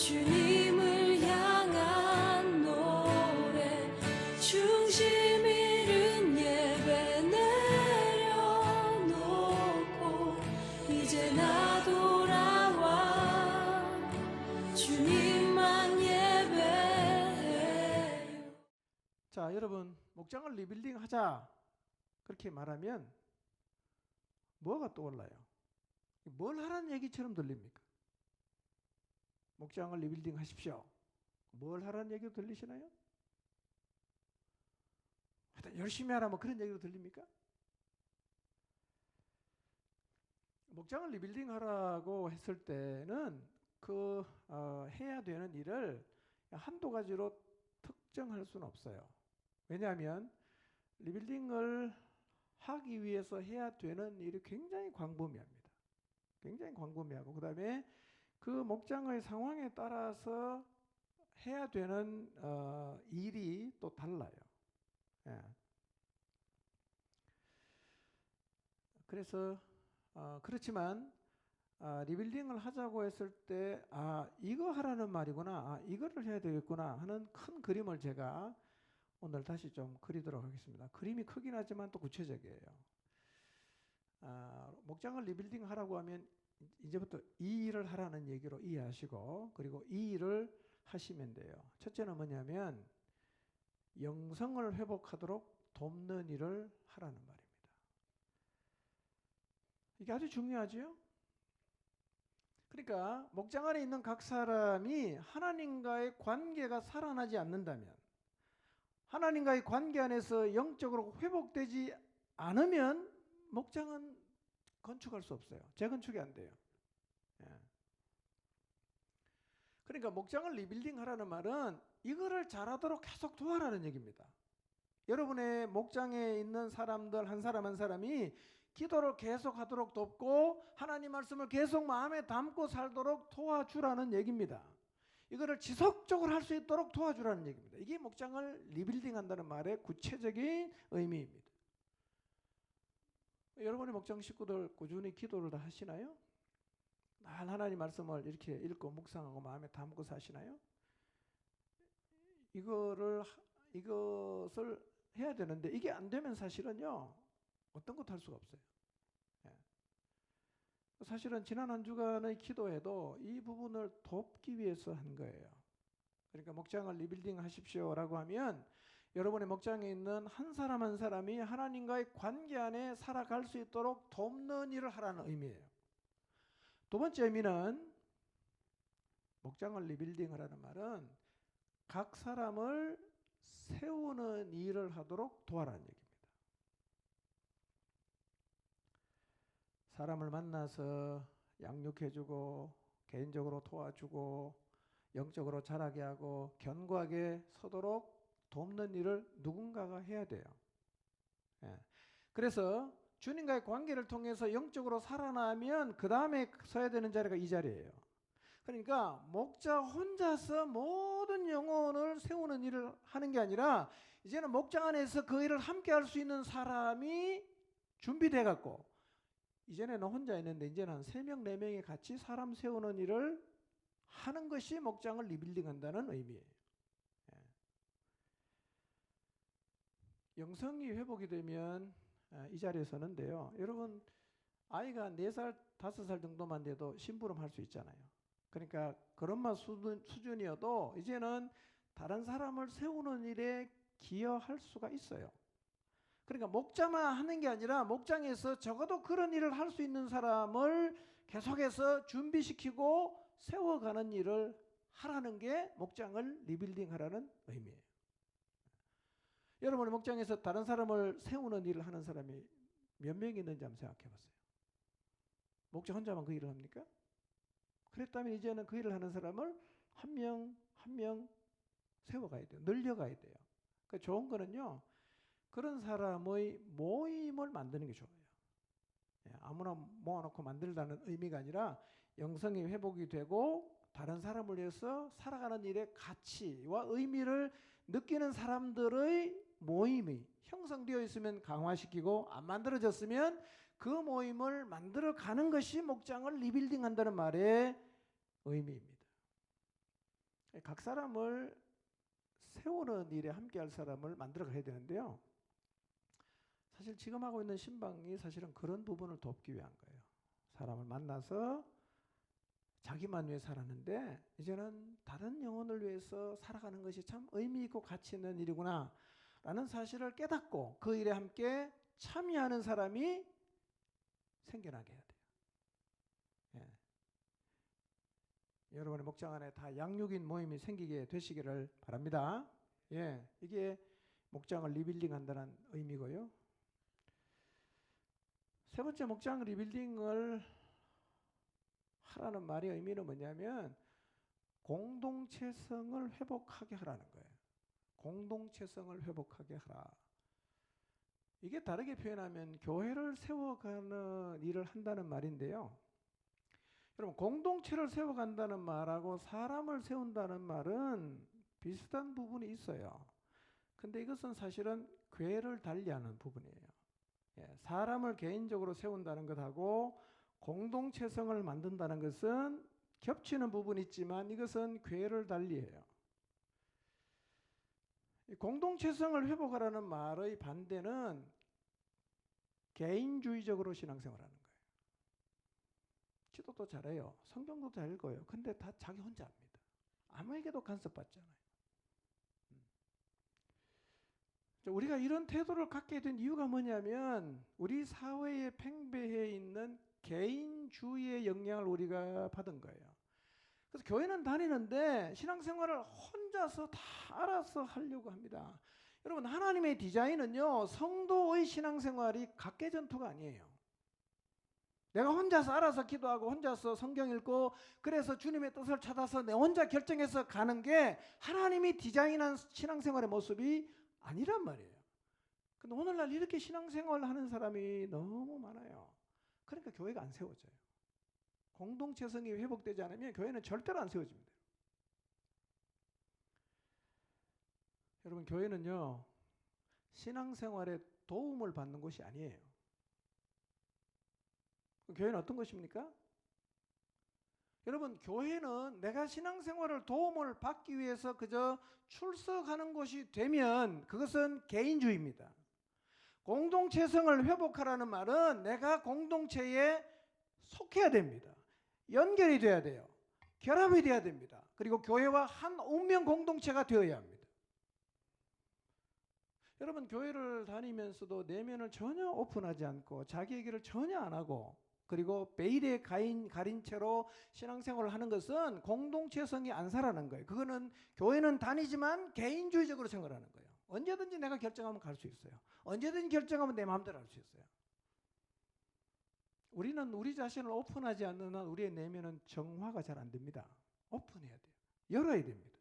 주님을 향한 노래 중심 잃은 예배 내려놓고 이제 나 돌아와 주님만 예배해요. 자, 여러분, 목장을 리빌딩 하자 그렇게 말하면 뭐가 떠올라요? 뭘 하라는 얘기처럼 들립니까? 목장을 리빌딩 하십시오. 뭘 하라는 얘기로 들리시나요? 하여튼 열심히 하라 뭐 그런 얘기로 들립니까? 목장을 리빌딩 하라고 했을 때는 해야 되는 일을 한두 가지로 특정할 수는 없어요. 왜냐하면 리빌딩을 하기 위해서 해야 되는 일이 굉장히 광범위합니다. 굉장히 광범위하고 그 다음에 그 목장의 상황에 따라서 해야 되는 일이 또 달라요. 예. 그래서 그렇지만 리빌딩을 하자고 했을 때 이거 하라는 말이구나, 이거를 해야 되겠구나 하는 큰 그림을 제가 오늘 다시 좀 그리도록 하겠습니다. 그림이 크긴 하지만 또 구체적이에요. 목장을 리빌딩 하라고 하면 이제부터 이 일을 하라는 얘기로 이해하시고 그리고 이 일을 하시면 돼요. 첫째는 뭐냐면 영성을 회복하도록 돕는 일을 하라는 말입니다. 이게 아주 중요하죠. 그러니까 목장 안에 있는 각 사람이 하나님과의 관계가 살아나지 않는다면, 하나님과의 관계 안에서 영적으로 회복되지 않으면 목장은 건축할 수 없어요. 재건축이 안 돼요. 예. 그러니까 목장을 리빌딩 하라는 말은 이거를 잘하도록 계속 도와라는 얘기입니다. 여러분의 목장에 있는 사람들 한 사람 한 사람이 기도를 계속 하도록 돕고 하나님 말씀을 계속 마음에 담고 살도록 도와주라는 얘기입니다. 이거를 지속적으로 할 수 있도록 도와주라는 얘기입니다. 이게 목장을 리빌딩 한다는 말의 구체적인 의미입니다. 여러분의 목장 식구들 꾸준히 기도를 다 하시나요? 날 하나님 말씀을 이렇게 읽고 묵상하고 마음에 담고 사시나요? 이것을 해야 되는데 이게 안 되면 사실은요 어떤 것도 할 수가 없어요. 사실은 지난 한 주간의 기도에도 이 부분을 돕기 위해서 한 거예요. 그러니까 목장을 리빌딩 하십시오라고 하면 여러분의 목장에 있는 한 사람 한 사람이 하나님과의 관계 안에 살아갈 수 있도록 돕는 일을 하라는 의미예요. 두 번째 의미는 목장을 리빌딩 하라는 말은 각 사람을 세우는 일을 하도록 도와라는 얘기입니다. 사람을 만나서 양육해주고 개인적으로 도와주고 영적으로 자라게 하고 견고하게 서도록 돕는 일을 누군가가 해야 돼요. 그래서 주님과의 관계를 통해서 영적으로 살아나면 그 다음에 서야 되는 자리가 이 자리예요. 그러니까 목자 혼자서 모든 영혼을 세우는 일을 하는 게 아니라 이제는 목장 안에서 그 일을 함께 할 수 있는 사람이 준비돼 갖고 이전에는 혼자 있는데 이제는 한 3명, 4명이 같이 사람 세우는 일을 하는 것이 목장을 리빌딩 한다는 의미예요. 영성이 회복이 되면 이 자리에 서는데요. 여러분 아이가 4살, 5살 정도만 돼도 심부름 할 수 있잖아요. 그러니까 그런 맛 수준이어도 이제는 다른 사람을 세우는 일에 기여할 수가 있어요. 그러니까 목자만 하는 게 아니라 목장에서 적어도 그런 일을 할 수 있는 사람을 계속해서 준비시키고 세워가는 일을 하라는 게 목장을 리빌딩 하라는 의미예요. 여러분의 목장에서 다른 사람을 세우는 일을 하는 사람이 몇 명이 있는지 한번 생각해 보세요. 목자 혼자만 그 일을 합니까? 그랬다면 이제는 그 일을 하는 사람을 한 명 한 명 세워가야 돼요. 늘려가야 돼요. 그러니까 좋은 거는요. 그런 사람의 모임을 만드는 게 좋아요. 아무나 모아놓고 만들다는 의미가 아니라 영성이 회복이 되고 다른 사람을 위해서 살아가는 일의 가치와 의미를 느끼는 사람들의 모임이 형성되어 있으면 강화시키고 안 만들어졌으면 그 모임을 만들어가는 것이 목장을 리빌딩 한다는 말의 의미입니다. 각 사람을 세우는 일에 함께할 사람을 만들어 가야 되는데요. 사실 지금 하고 있는 신방이 사실은 그런 부분을 돕기 위한 거예요. 사람을 만나서 자기만 위해 살았는데 이제는 다른 영혼을 위해서 살아가는 것이 참 의미 있고 가치 있는 일이구나 라는 사실을 깨닫고 그 일에 함께 참여하는 사람이 생겨나게 해야 돼요. 예. 여러분의 목장 안에 다 양육인 모임이 생기게 되시기를 바랍니다. 예, 이게 목장을 리빌딩한다는 의미고요. 세 번째, 목장 리빌딩을 하라는 말의 의미는 뭐냐면 공동체성을 회복하게 하라는 거예요. 공동체성을 회복하게 하라. 이게 다르게 표현하면 교회를 세워가는 일을 한다는 말인데요. 여러분, 공동체를 세워간다는 말하고 사람을 세운다는 말은 비슷한 부분이 있어요. 근데 이것은 사실은 궤를 달리하는 부분이에요. 예, 사람을 개인적으로 세운다는 것하고 공동체성을 만든다는 것은 겹치는 부분이 있지만 이것은 궤를 달리해요. 공동체성을 회복하라는 말의 반대는 개인주의적으로 신앙생활하는 거예요. 기도도 잘해요. 성경도 잘 읽어요. 근데 다 자기 혼자 합니다. 아무에게도 간섭받잖아요. 우리가 이런 태도를 갖게 된 이유가 뭐냐면 우리 사회에 팽배해 있는 개인주의의 영향을 우리가 받은 거예요. 그래서 교회는 다니는데 신앙생활을 혼자서 다 알아서 하려고 합니다. 여러분, 하나님의 디자인은요, 성도의 신앙생활이 각계전투가 아니에요. 내가 혼자서 알아서 기도하고 혼자서 성경 읽고 그래서 주님의 뜻을 찾아서 내 혼자 결정해서 가는 게 하나님이 디자인한 신앙생활의 모습이 아니란 말이에요. 근데 오늘날 이렇게 신앙생활을 하는 사람이 너무 많아요. 그러니까 교회가 안 세워져요. 공동체성이 회복되지 않으면 교회는 절대로 안 세워집니다. 여러분, 교회는요, 신앙생활에 도움을 받는 곳이 아니에요. 교회는 어떤 것입니까? 여러분, 교회는 내가 신앙생활을 도움을 받기 위해서 그저 출석하는 곳이 되면 그것은 개인주의입니다. 공동체성을 회복하라는 말은 내가 공동체에 속해야 됩니다. 연결이 돼야 돼요. 결합이 돼야 됩니다. 그리고 교회와 한 운명 공동체가 되어야 합니다. 여러분, 교회를 다니면서도 내면을 전혀 오픈하지 않고 자기 얘기를 전혀 안 하고 그리고 베일에 가린 채로 신앙생활을 하는 것은 공동체성이 안 살아나는 거예요. 그거는 교회는 다니지만 개인주의적으로 생활하는 거예요. 언제든지 내가 결정하면 갈 수 있어요. 언제든지 결정하면 내 마음대로 할 수 있어요. 우리는 우리 자신을 오픈하지 않는 한 우리의 내면은 정화가 잘 안 됩니다. 오픈해야 돼요. 열어야 됩니다.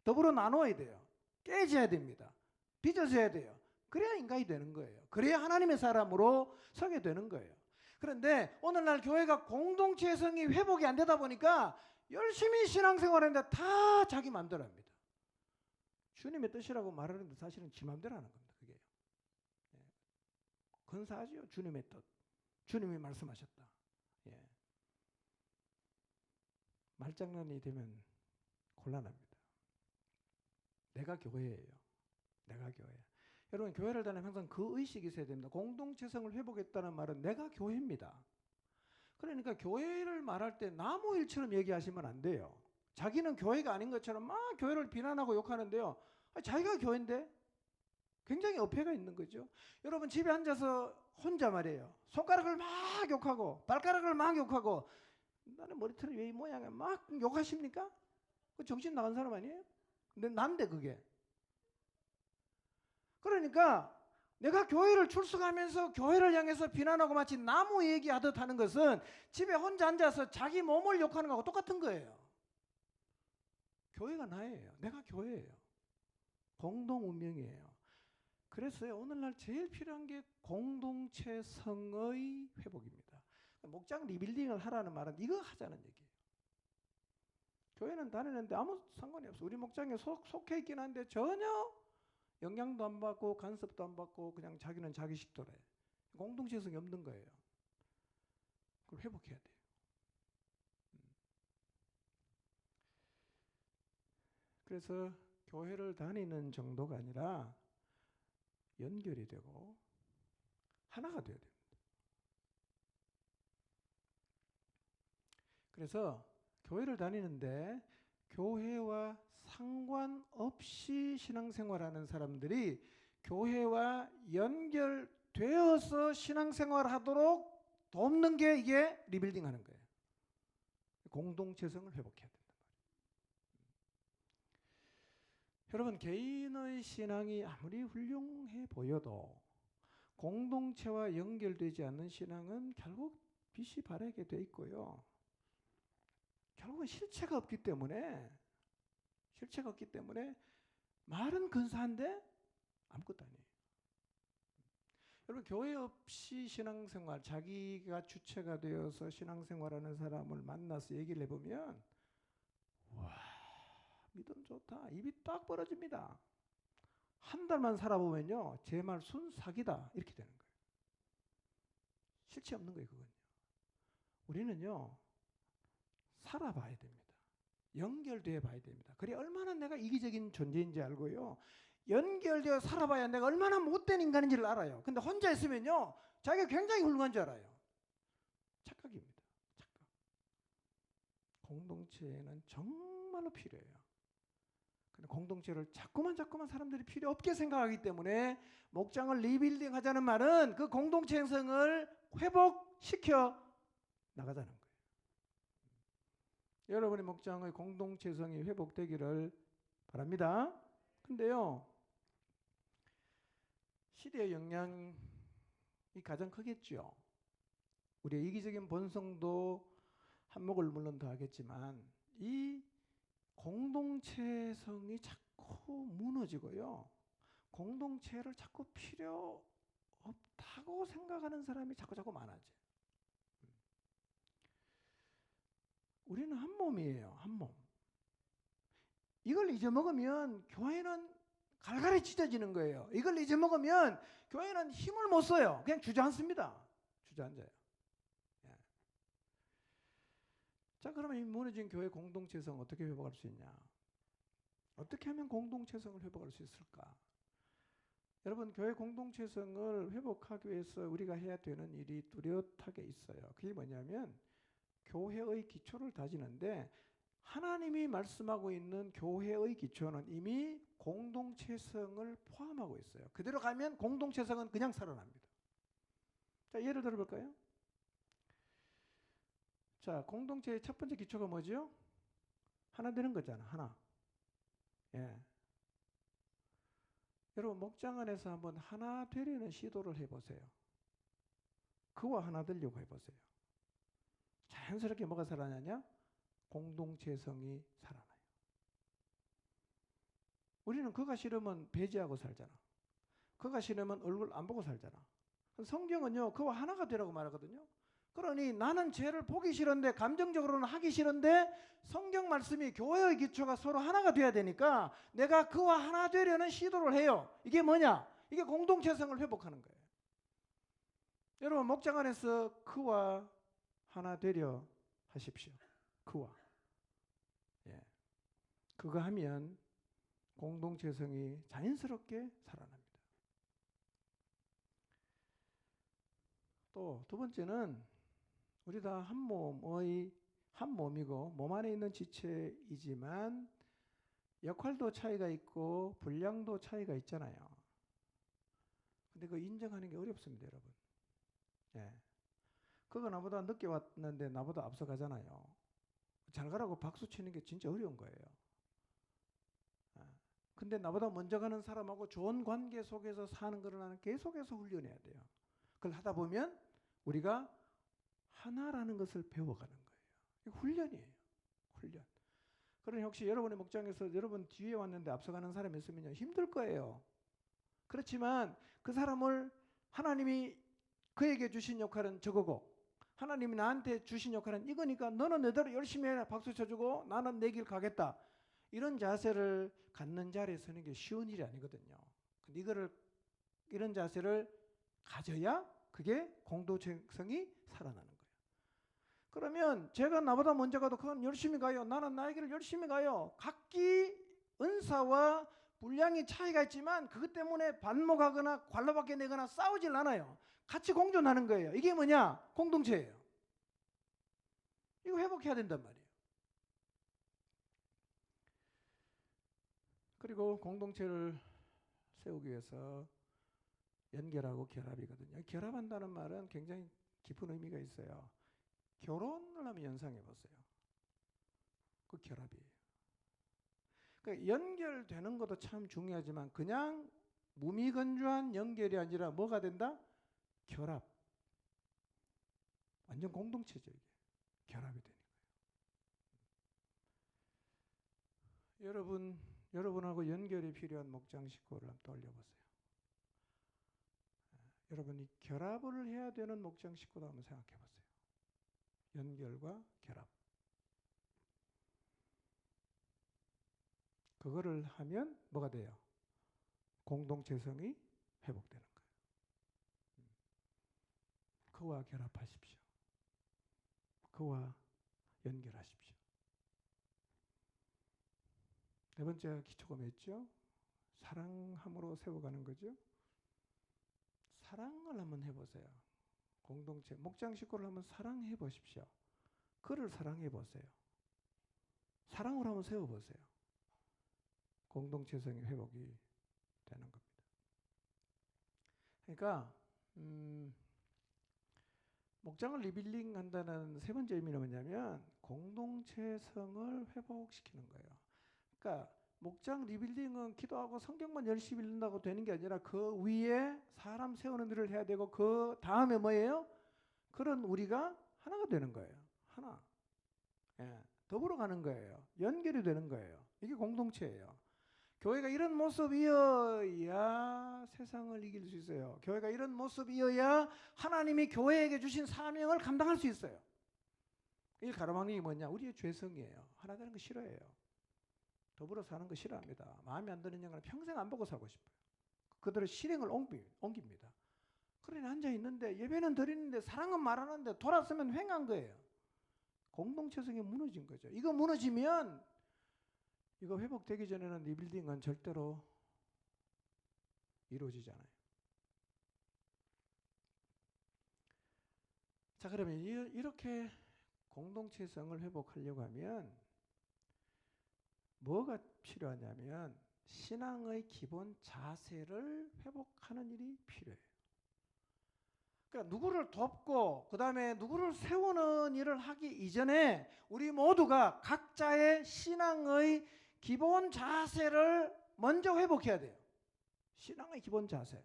더불어 나눠야 돼요. 깨져야 됩니다. 빚어져야 돼요. 그래야 인간이 되는 거예요. 그래야 하나님의 사람으로 서게 되는 거예요. 그런데 오늘날 교회가 공동체성이 회복이 안 되다 보니까 열심히 신앙생활하는데 다 자기 마음대로 합니다. 주님의 뜻이라고 말하는데 사실은 지 마음대로 하는 겁니다. 그게 근사하지요. 주님의 뜻. 주님이 말씀하셨다. 예. 말장난이 되면 곤란합니다. 내가 교회예요. 내가 교회야. 여러분, 교회를 다니면 항상 그 의식이 있어야 됩니다. 공동체성을 회복했다는 말은 내가 교회입니다. 그러니까 교회를 말할 때 나무일처럼 얘기하시면 안 돼요. 자기는 교회가 아닌 것처럼 막 교회를 비난하고 욕하는데요. 자기가 교회인데 굉장히 어폐가 있는 거죠. 여러분, 집에 앉아서 혼자 말이에요. 손가락을 막 욕하고 발가락을 막 욕하고 나는 머리털이 왜 이 모양이야 막 욕하십니까? 그 정신 나간 사람 아니에요? 근데 난데 그게. 그러니까 내가 교회를 출석하면서 교회를 향해서 비난하고 마치 나무 얘기하듯 하는 것은 집에 혼자 앉아서 자기 몸을 욕하는 거하고 똑같은 거예요. 교회가 나예요. 내가 교회예요. 공동 운명이에요. 그래서요, 오늘날 제일 필요한 게 공동체성의 회복입니다. 목장 리빌딩을 하라는 말은 이거 하자는 얘기예요. 교회는 다니는데 아무 상관이 없어. 우리 목장에 속해 있긴 한데 전혀 영향도 안 받고 간섭도 안 받고 그냥 자기는 자기 식도래. 공동체성이 없는 거예요. 그걸 회복해야 돼요. 그래서 교회를 다니는 정도가 아니라 연결이 되고 하나가 되어야 됩니다. 그래서 교회를 다니는데 교회와 상관없이 신앙생활하는 사람들이 교회와 연결되어서 신앙생활하도록 돕는 게 이게 리빌딩 하는 거예요. 공동체성을 회복해야 된단 말이에요. 여러분, 개인의 신앙이 아무리 훌륭해 보여도 공동체와 연결되지 않는 신앙은 결국 빛이 바라게 돼 있고요. 결국은 실체가 없기 때문에 말은 근사한데 아무것도 아니에요. 여러분, 교회 없이 신앙생활, 자기가 주체가 되어서 신앙생활하는 사람을 만나서 얘기를 해보면 와, 믿음 좋다, 입이 딱 벌어집니다. 한 달만 살아보면요, 제 말 순 사기다 이렇게 되는 거예요. 실체 없는 거예요. 그건요. 우리는요, 살아봐야 됩니다. 연결되어 봐야 됩니다. 그래 얼마나 내가 이기적인 존재인지 알고요, 연결되어 살아봐야 내가 얼마나 못된 인간인지를 알아요. 근데 혼자 있으면요, 자기가 굉장히 훌륭한 줄 알아요. 착각입니다. 착각. 공동체는 정말로 필요해요. 근데 공동체를 자꾸만 사람들이 필요 없게 생각하기 때문에 목장을 리빌딩 하자는 말은 그 공동체 형성을 회복시켜 나가자는 거예요. 여러분의 목장의 공동체성이 회복되기를 바랍니다. 근데요, 시대의 영향이 가장 크겠죠. 우리의 이기적인 본성도 한몫을 물론 더하겠지만 이 공동체성이 자꾸 무너지고요, 공동체를 자꾸 필요 없다고 생각하는 사람이 자꾸 많아져요. 우리는 한 몸이에요. 한 몸. 이걸 잊어먹으면 교회는 갈갈이 찢어지는 거예요. 이걸 잊어먹으면 교회는 힘을 못 써요. 그냥 주저앉습니다. 주저앉아요. 예. 자, 그러면 이 무너진 교회 공동체성 어떻게 회복할 수 있냐? 어떻게 하면 공동체성을 회복할 수 있을까? 여러분, 교회 공동체성을 회복하기 위해서 우리가 해야 되는 일이 뚜렷하게 있어요. 그게 뭐냐면 교회의 기초를 다지는데, 하나님이 말씀하고 있는 교회의 기초는 이미 공동체성을 포함하고 있어요. 그대로 가면 공동체성은 그냥 살아납니다. 자, 예를 들어 볼까요? 자, 공동체의 첫 번째 기초가 뭐죠? 하나 되는 거잖아. 하나. 예. 여러분, 목장 안에서 한번 하나 되려는 시도를 해보세요. 그와 하나 되려고 해보세요. 자연스럽게 뭐가 살아나냐? 공동체성이 살아나요. 우리는 그가 싫으면 배제하고 살잖아. 그가 싫으면 얼굴 안 보고 살잖아. 성경은요, 그와 하나가 되라고 말하거든요. 그러니 나는 죄를 보기 싫은데, 감정적으로는 하기 싫은데, 성경 말씀이 교회의 기초가 서로 하나가 돼야 되니까 내가 그와 하나 되려는 시도를 해요. 이게 뭐냐? 이게 공동체성을 회복하는 거예요. 여러분, 목장 안에서 그와 하나 되려 하십시오. 그와. 예. 그거 하면 공동체성이 자연스럽게 살아납니다. 또 두 번째는 우리 다 한 몸이고 몸 안에 있는 지체이지만 역할도 차이가 있고 분량도 차이가 있잖아요. 근데 그거 인정하는 게 어렵습니다, 여러분. 예. 그거 나보다 늦게 왔는데 나보다 앞서가잖아요. 잘 가라고 박수 치는 게 진짜 어려운 거예요. 근데 나보다 먼저 가는 사람하고 좋은 관계 속에서 사는 거를 나는 계속해서 훈련해야 돼요. 그걸 하다 보면 우리가 하나라는 것을 배워가는 거예요. 이거 훈련이에요. 훈련. 그러니 혹시 여러분의 목장에서 여러분 뒤에 왔는데 앞서가는 사람이 있으면 힘들 거예요. 그렇지만 그 사람을 하나님이 그에게 주신 역할은 저거고 하나님이 나한테 주신 역할은 이거니까 너는 너대로 열심히 해라 박수 쳐주고 나는 내 길 가겠다. 이런 자세를 갖는 자리에 서는 게 쉬운 일이 아니거든요. 근데 이런 자세를 가져야 그게 공동체성이 살아나는 거예요. 그러면 제가 나보다 먼저 가도 그건 열심히 가요. 나는 나의 길을 열심히 가요. 각기의 은사와 분량이 차이가 있지만 그것 때문에 반목하거나 관로받게 내거나 싸우질 않아요. 같이 공존하는 거예요. 이게 뭐냐? 공동체예요. 이거 회복해야 된단 말이에요. 그리고 공동체를 세우기 위해서 연결하고 결합이거든요. 결합한다는 말은 굉장히 깊은 의미가 있어요. 결혼을 하면 연상해 보세요. 그 결합이에요. 그러니까 연결되는 것도 참 중요하지만 그냥 무미건조한 연결이 아니라 뭐가 된다? 결합. 완전 공동체죠. 이게. 결합이 되는 거예요. 여러분하고 연결이 필요한 목장 식구를 한번 떠올려보세요. 여러분이 결합을 해야 되는 목장 식구도 한번 생각해 보세요. 연결과 결합. 그거를 하면 뭐가 돼요? 공동체성이 회복되는 거예요. 그와 결합하십시오. 그와 연결하십시오. 네 번째 기초가 뭐였죠? 사랑함으로 세워가는 거죠. 사랑을 한번 해보세요. 공동체, 목장 식구를 한번 사랑해 보십시오. 그를 사랑해 보세요. 사랑으로 한번 세워보세요. 공동체성의 회복이 되는 겁니다. 그러니까 목장을 리빌링 한다는 세 번째 의미는 뭐냐면 공동체성을 회복시키는 거예요. 그러니까 목장 리빌딩은 기도하고 성경만 열심히 읽는다고 되는 게 아니라 그 위에 사람 세우는 일을 해야 되고 그 다음에 뭐예요? 그런 우리가 하나가 되는 거예요. 하나. 예, 더불어 가는 거예요. 연결이 되는 거예요. 이게 공동체예요. 교회가 이런 모습이어야 세상을 이길 수 있어요. 교회가 이런 모습이어야 하나님이 교회에게 주신 사명을 감당할 수 있어요. 이 가로막는 게 뭐냐? 우리의 죄성이에요. 하나 되는 거 싫어해요. 더불어 사는 거 싫어합니다. 마음에 안 드는 영혼은 평생 안 보고 살고 싶어요. 그들의 실행을 옮깁니다. 그러니 앉아있는데 예배는 드리는데 사랑은 말하는데 돌아서면 횡한 거예요. 공동체성이 무너진 거죠. 이거 무너지면 이거 회복되기 전에는 리빌딩은 절대로 이루어지잖아요. 자, 그러면 이렇게 공동체성을 회복하려고 하면 뭐가 필요하냐면 신앙의 기본 자세를 회복하는 일이 필요해요. 그러니까 누구를 돕고 그 다음에 누구를 세우는 일을 하기 이전에 우리 모두가 각자의 신앙의 기본 자세를 먼저 회복해야 돼요. 신앙의 기본 자세.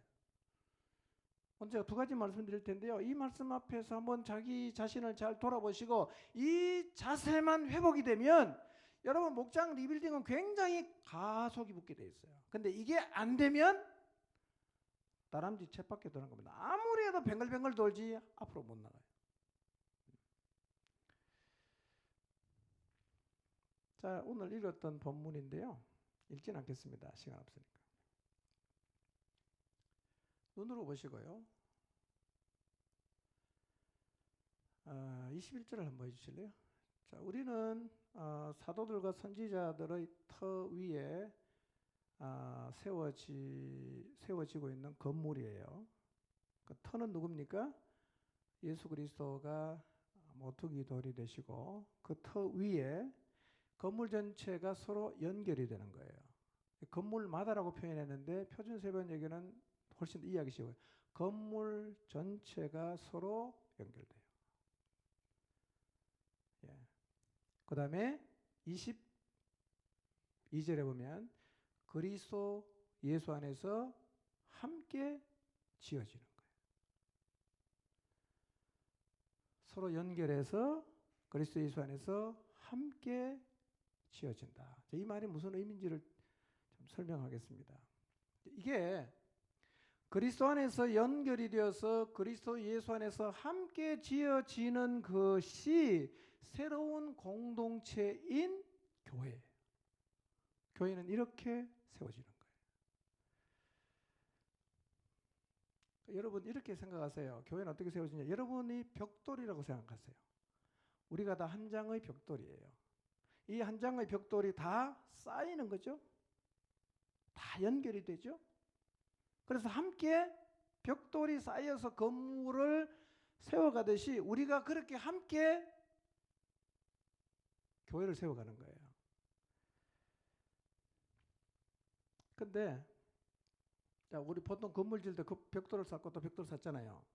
오늘 제가 두 가지 말씀드릴 텐데요. 이 말씀 앞에서 한번 자기 자신을 잘 돌아보시고 이 자세만 회복이 되면 여러분 목장 리빌딩은 굉장히 가속이 붙게 돼 있어요. 근데 이게 안 되면 다람쥐 쳇바퀴 도는 겁니다. 아무리 해도 뱅글뱅글 돌지 앞으로 못 나가요. 자, 오늘 읽었던 본문인데요. 읽진 않겠습니다. 시간 없으니까. 눈으로 보시고요. 21절을 한번 해주실래요? 자, 우리는 사도들과 선지자들의 터 위에 세워지고 있는 건물이에요. 그 터는 누굽니까? 예수 그리스도가 모퉁이 돌이 되시고 그 터 위에 건물 전체가 서로 연결이 되는 거예요. 건물마다라고 표현했는데 표준 세번역에는 훨씬 더 이해하기 쉬워요. 건물 전체가 서로 연결돼요. 예. 그 다음에 22절에 보면 그리스도 예수 안에서 함께 지어지는 거예요. 서로 연결해서 그리스도 예수 안에서 함께 지어진다. 이 말이 무슨 의미인지를 좀 설명하겠습니다. 이게 그리스도 안에서 연결이 되어서 그리스도 예수 안에서 함께 지어지는 것이 새로운 공동체인 교회예요. 교회는 이렇게 세워지는 거예요. 여러분 이렇게 생각하세요. 교회는 어떻게 세워지냐? 여러분이 벽돌이라고 생각하세요. 우리가 다 한 장의 벽돌이에요. 이 한 장의 벽돌이 다 쌓이는 거죠. 연결이 되죠. 그래서 함께 벽돌이 쌓여서 건물을 세워가듯이 우리가 그렇게 함께 교회를 세워가는 거예요. 근데 자, 우리 보통 건물 지을 때 그 벽돌을 쌓고 또 벽돌 쌓잖아요.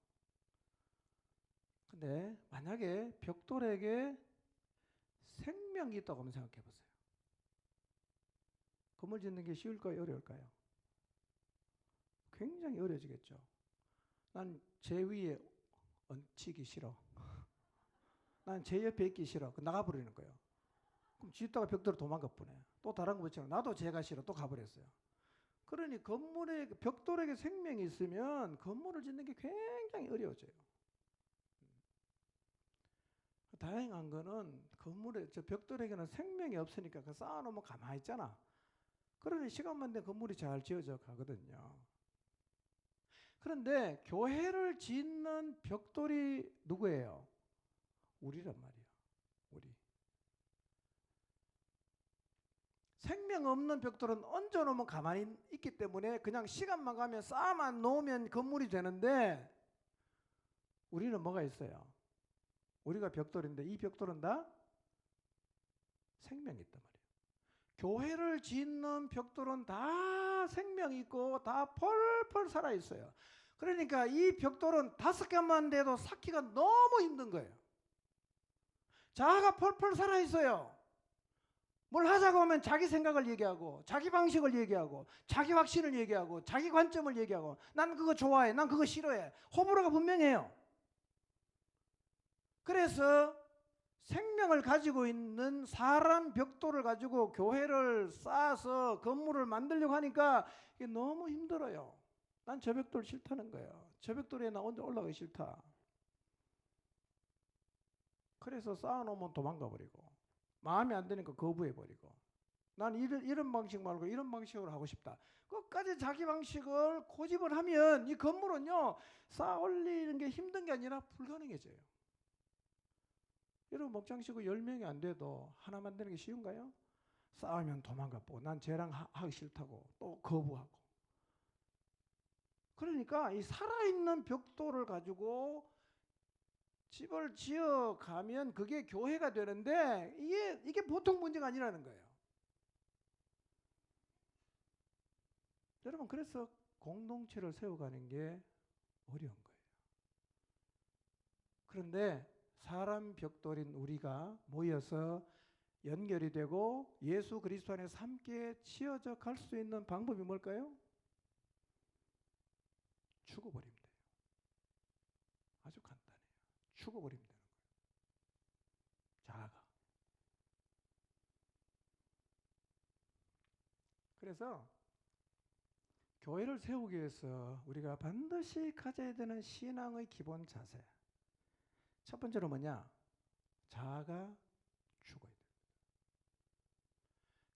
근데 만약에 벽돌에게 생명이 있다고 한번 생각해 보세요. 건물 짓는 게 쉬울까요? 어려울까요? 굉장히 어려워지겠죠. 난 제 위에 얹히기 싫어. 난 제 옆에 있기 싫어. 나가버리는 거예요. 그럼 짓다가 벽돌로 도망가 보네. 또 다른 거 붙이고 나도 제가 싫어. 또 가버렸어요. 그러니 건물에 벽돌에게 생명이 있으면 건물을 짓는 게 굉장히 어려워져요. 다행한 거는 건물에 저 벽돌에게는 생명이 없으니까 그 쌓아놓으면 가만히 있잖아. 그러니 시간만 되면 건물이 잘 지어져 가거든요. 그런데 교회를 짓는 벽돌이 누구예요? 우리란 말이야. 우리. 생명 없는 벽돌은 얹어놓으면 가만히 있기 때문에 그냥 시간만 가면 쌓아만 놓으면 건물이 되는데 우리는 뭐가 있어요? 우리가 벽돌인데 이 벽돌은 다 생명이 있단 말이에요. 교회를 짓는 벽돌은 다 생명이 있고 다 펄펄 살아있어요. 그러니까 이 벽돌은 5개만 돼도 쌓기가 너무 힘든 거예요. 자아가 펄펄 살아있어요. 뭘 하자고 하면 자기 생각을 얘기하고 자기 방식을 얘기하고 자기 확신을 얘기하고 자기 관점을 얘기하고 난 그거 좋아해, 난 그거 싫어해. 호불호가 분명해요. 그래서 생명을 가지고 있는 사람 벽돌을 가지고 교회를 쌓아서 건물을 만들려고 하니까 이게 너무 힘들어요. 난 저 벽돌 싫다는 거예요. 저 벽돌에 나 혼자 올라가기 싫다. 그래서 쌓아놓으면 도망가 버리고 마음에 안 드니까 거부해버리고 난 이런 방식 말고 이런 방식으로 하고 싶다. 끝까지 자기 방식을 고집을 하면 이 건물은요 쌓아 올리는 게 힘든 게 아니라 불가능해져요. 여러분 목장식구 10명이 안 돼도 하나 만드는 게 쉬운가요? 싸우면 도망가 보고 난 쟤랑 하기 싫다고 또 거부하고. 그러니까 이 살아있는 벽돌을 가지고 집을 지어 가면 그게 교회가 되는데 이게 보통 문제가 아니라는 거예요. 여러분 그래서 공동체를 세워가는 게 어려운 거예요. 그런데 사람 벽돌인 우리가 모여서 연결이 되고 예수 그리스도 안에서 함께 치어져 갈 수 있는 방법이 뭘까요? 죽어버리면 돼요. 아주 간단해요. 죽어버리면 되는 거예요. 자아가. 그래서 교회를 세우기 위해서 우리가 반드시 가져야 되는 신앙의 기본 자세. 첫 번째로 뭐냐? 자아가 죽어야 돼요.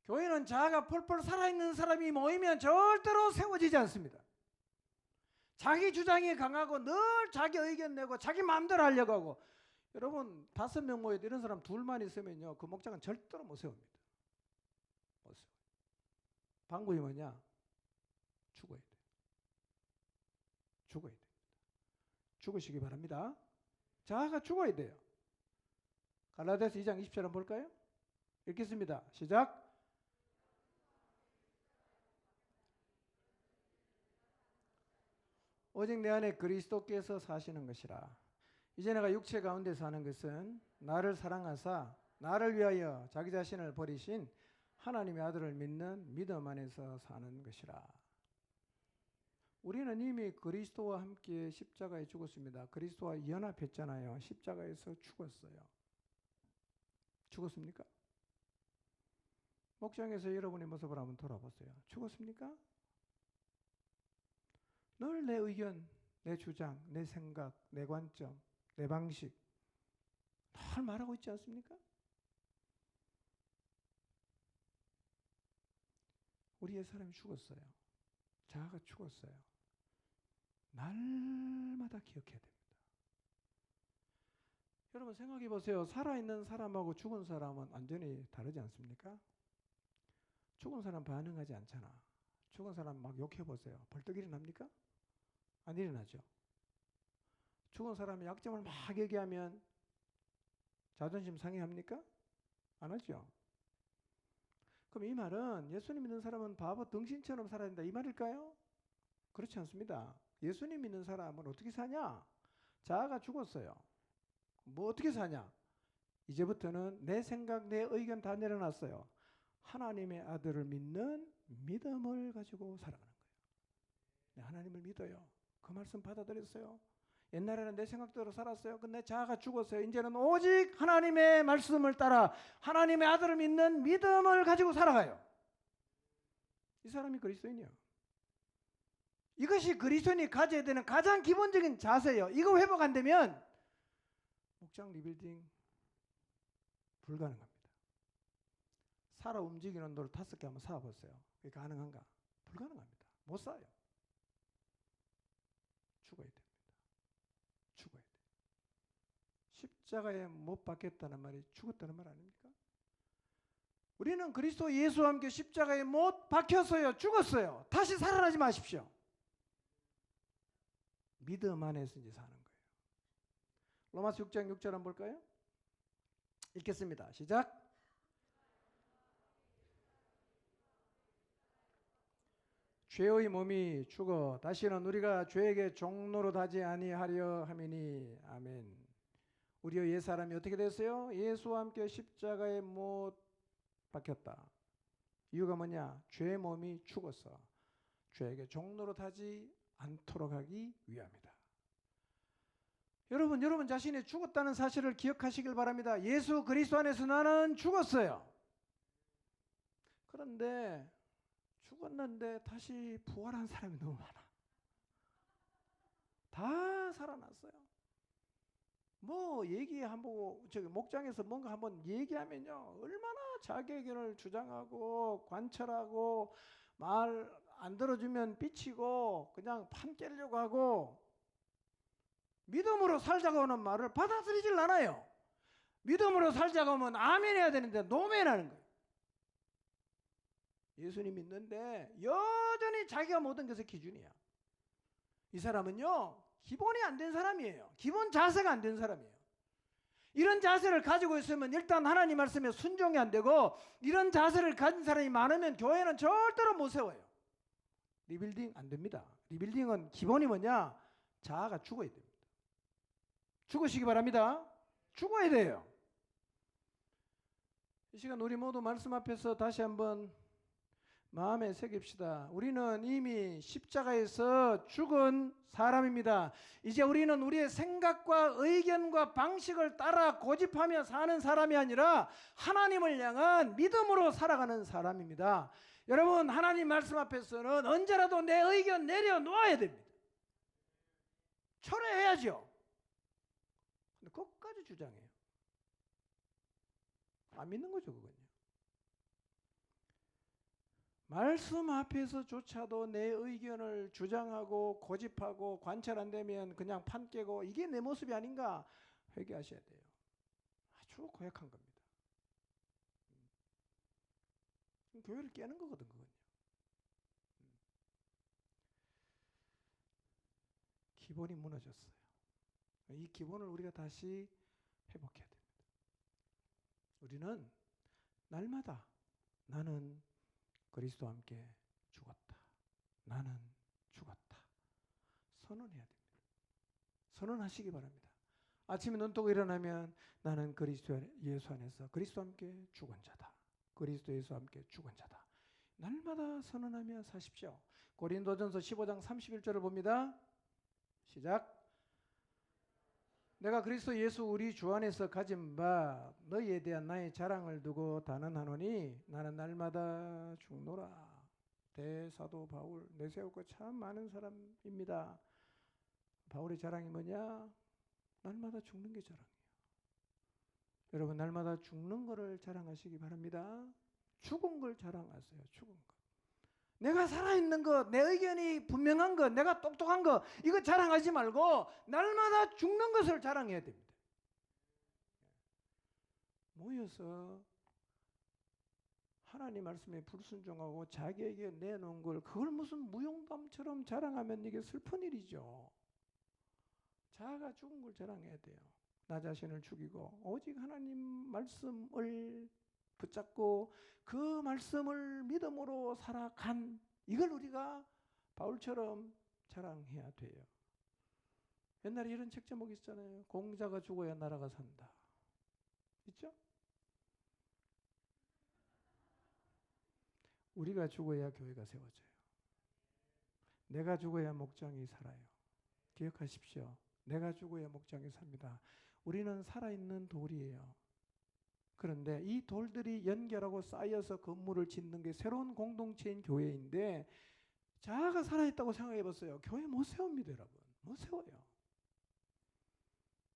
교회는 자아가 펄펄 살아있는 사람이 모이면 절대로 세워지지 않습니다. 자기 주장이 강하고 늘 자기 의견 내고 자기 마음대로 하려고 하고. 여러분 5명 모여도 이런 사람 둘만 있으면요 그 목장은 절대로 못 세웁니다. 못 세워요. 방법이 뭐냐? 죽어야 돼요. 죽어야 돼요. 죽으시기 바랍니다. 자아가 죽어야 돼요. 갈라디아서 2장 20절 한번 볼까요? 읽겠습니다. 시작. 오직 내 안에 그리스도께서 사시는 것이라. 이제 내가 육체 가운데 사는 것은 나를 사랑하사 나를 위하여 자기 자신을 버리신 하나님의 아들을 믿는 믿음 안에서 사는 것이라. 우리는 이미 그리스도와 함께 십자가에 죽었습니다. 그리스도와 연합했잖아요. 십자가에서 죽었어요. 죽었습니까? 목장에서 여러분의 모습을 한번 돌아보세요. 죽었습니까? 늘 내 의견, 내 주장, 내 생각, 내 관점, 내 방식 늘 말하고 있지 않습니까? 우리의 사람이 죽었어요. 자아가 죽었어요. 날마다 기억해야 됩니다. 여러분 생각해 보세요. 살아있는 사람하고 죽은 사람은 완전히 다르지 않습니까? 죽은 사람 반응하지 않잖아. 죽은 사람 막 욕해 보세요. 벌떡 일어납니까? 안 일어나죠. 죽은 사람의 약점을 막 얘기하면 자존심 상해합니까? 안 하죠. 그럼 이 말은 예수님 믿는 사람은 바보 덩신처럼 살아야 된다 이 말일까요? 그렇지 않습니다. 예수님 믿는 사람은 어떻게 사냐? 자아가 죽었어요. 뭐 어떻게 사냐? 이제부터는 내 생각, 내 의견 다 내려놨어요. 하나님의 아들을 믿는 믿음을 가지고 살아가는 거예요. 네, 하나님을 믿어요. 그 말씀 받아들였어요. 옛날에는 내 생각대로 살았어요. 근데 자아가 죽었어요. 이제는 오직 하나님의 말씀을 따라 하나님의 아들을 믿는 믿음을 가지고 살아가요. 이 사람이 그리스도인이요. 이것이 그리스도인이 가져야 되는 가장 기본적인 자세예요. 이거 회복 안 되면 목장 리빌딩 불가능합니다. 살아 움직이는 돌 5개 한번 쌓아보세요. 그게 가능한가? 불가능합니다. 못 쌓아요. 죽어야 됩니다. 죽어야 돼요. 십자가에 못 박혔다는 말이 죽었다는 말 아닙니까? 우리는 그리스도 예수와 함께 십자가에 못 박혔어요. 죽었어요. 다시 살아나지 마십시오. 믿음 안에서 이제 사는 거예요. 로마서 6장 6절 한번 볼까요? 읽겠습니다. 시작. 죄의 몸이 죽어 다시는 우리가 죄에게 종노릇 하지 아니하려 함이니. 아멘. 우리의 옛사람이 어떻게 됐어요? 예수와 함께 십자가에 못 박혔다. 이유가 뭐냐? 죄의 몸이 죽었어. 죄에게 종노릇 하지 않도록 하기 위함이다. 여러분 자신이 죽었다는 사실을 기억하시길 바랍니다. 예수 그리스도 안에서 나는 죽었어요. 그런데 죽었는데 다시 부활한 사람이 너무 많아. 다 살아났어요. 뭐 얘기 한번 저기 목장에서 뭔가 한번 얘기하면요 얼마나 자기 의견을 주장하고 관철하고 말 안 들어주면 삐치고 그냥 판 깨려고 하고 믿음으로 살자고 하는 말을 받아들이질 않아요. 믿음으로 살자고 하면 아멘 해야 되는데 노멘 하는 거예요. 예수님 믿는데 여전히 자기가 모든 것의 기준이야. 이 사람은요 기본이 안 된 사람이에요. 기본 자세가 안 된 사람이에요. 이런 자세를 가지고 있으면 일단 하나님 말씀에 순종이 안 되고 이런 자세를 가진 사람이 많으면 교회는 절대로 못 세워요. 리빌딩 안 됩니다. 리빌딩은 기본이 뭐냐? 자아가 죽어야 됩니다. 죽으시기 바랍니다. 죽어야 돼요. 이 시간 우리 모두 말씀 앞에서 다시 한번 마음에 새깁시다. 우리는 이미 십자가에서 죽은 사람입니다. 이제 우리는 우리의 생각과 의견과 방식을 따라 고집하며 사는 사람이 아니라 하나님을 향한 믿음으로 살아가는 사람입니다. 여러분 하나님 말씀 앞에서는 언제라도 내 의견 내려놓아야 됩니다. 철회해야죠. 근데 끝까지 주장해요. 안 믿는 거죠 그건요. 말씀 앞에서조차도 내 의견을 주장하고 고집하고 관찰 안 되면 그냥 판 깨고 이게 내 모습이 아닌가 회개하셔야 돼요. 아주 고약한 겁니다. 교회를 깨는 거거든 그건요. 기본이 무너졌어요. 이 기본을 우리가 다시 회복해야 됩니다. 우리는 날마다 나는 그리스도와 함께 죽었다. 나는 죽었다. 선언해야 됩니다. 선언하시기 바랍니다. 아침에 눈 뜨고 일어나면 나는 그리스도 예수 안에서 그리스도와 함께 죽은 자다. 그리스도 예수와 함께 죽은 자다. 날마다 선언하며 사십시오. 고린도전서 15장 31절을 봅니다. 시작. 내가 그리스도 예수 우리 주 안에서 가진 바 너희에 대한 나의 자랑을 두고 단언하노니 나는 날마다 죽노라. 대사도 바울 내세울 것 참 많은 사람입니다. 바울의 자랑이 뭐냐? 날마다 죽는 게 자랑이에요. 여러분 날마다 죽는 거를 자랑하시기 바랍니다. 죽은 걸 자랑하세요. 죽은 거. 내가 살아있는 것, 내 의견이 분명한 것, 내가 똑똑한 것 이거 자랑하지 말고 날마다 죽는 것을 자랑해야 됩니다. 모여서 하나님 말씀에 불순종하고 자기에게 내놓은 걸 그걸 무슨 무용담처럼 자랑하면 이게 슬픈 일이죠. 자아가 죽은 걸 자랑해야 돼요. 나 자신을 죽이고 오직 하나님 말씀을 붙잡고 그 말씀을 믿음으로 살아간 이걸 우리가 바울처럼 자랑해야 돼요. 옛날에 이런 책 제목이 있잖아요. 공자가 죽어야 나라가 산다. 있죠? 우리가 죽어야 교회가 세워져요. 내가 죽어야 목장이 살아요. 기억하십시오. 내가 죽어야 목장이 삽니다. 우리는 살아있는 돌이에요. 그런데 이 돌들이 연결하고 쌓여서 건물을 짓는 게 새로운 공동체인 교회인데 자아가 살아있다고 생각해 봤어요. 교회 못 세웁니다, 여러분. 못 세워요.